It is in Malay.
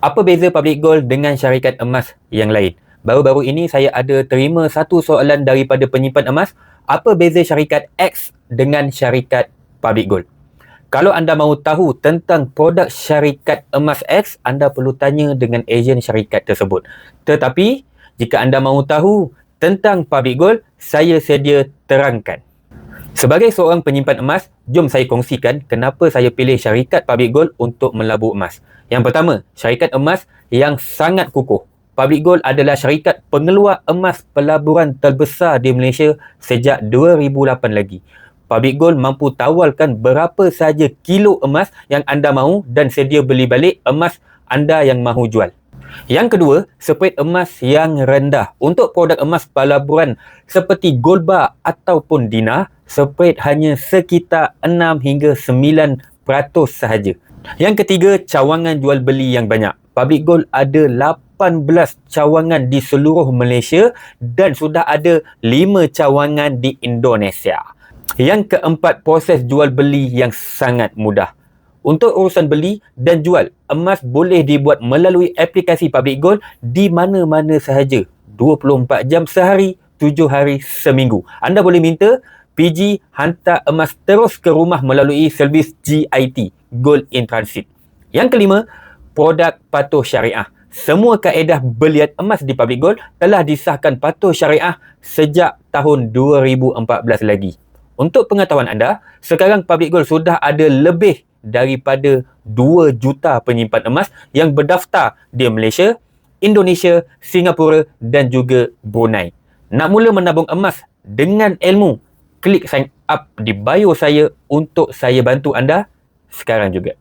Apa beza Public Gold dengan syarikat emas yang lain? Baru-baru ini saya ada terima satu soalan daripada penyimpan emas. Apa beza syarikat X dengan syarikat Public Gold? Kalau anda mahu tahu tentang produk syarikat emas X, anda perlu tanya dengan ejen syarikat tersebut. Tetapi, jika anda mahu tahu tentang Public Gold, saya sedia terangkan. Sebagai seorang penyimpan emas, jom saya kongsikan kenapa saya pilih syarikat Public Gold untuk melabur emas. Yang pertama, syarikat emas yang sangat kukuh. Public Gold adalah syarikat pengeluar emas pelaburan terbesar di Malaysia sejak 2008 lagi. Public Gold mampu tawarkan berapa sahaja kilo emas yang anda mahu dan sedia beli balik emas anda yang mahu jual. Yang kedua, spread emas yang rendah. Untuk produk emas pelaburan seperti gold bar ataupun dinar, spread hanya sekitar 6 hingga 9% sahaja. Yang ketiga, cawangan jual beli yang banyak. Public Gold ada 18 cawangan di seluruh Malaysia dan sudah ada 5 cawangan di Indonesia. Yang keempat, proses jual beli yang sangat mudah. Untuk urusan beli dan jual, emas boleh dibuat melalui aplikasi Public Gold di mana-mana sahaja. 24 jam sehari, 7 hari seminggu. Anda boleh minta PG hantar emas terus ke rumah melalui servis GIT, Gold in Transit. Yang kelima, produk patuh syariah. Semua kaedah belian emas di Public Gold telah disahkan patuh syariah sejak tahun 2014 lagi. Untuk pengetahuan anda, sekarang Public Gold sudah ada lebih daripada 2 juta penyimpan emas yang berdaftar di Malaysia, Indonesia, Singapura dan juga Brunei. Nak mula menabung emas dengan ilmu? Klik sign up di bio saya untuk saya bantu anda sekarang juga.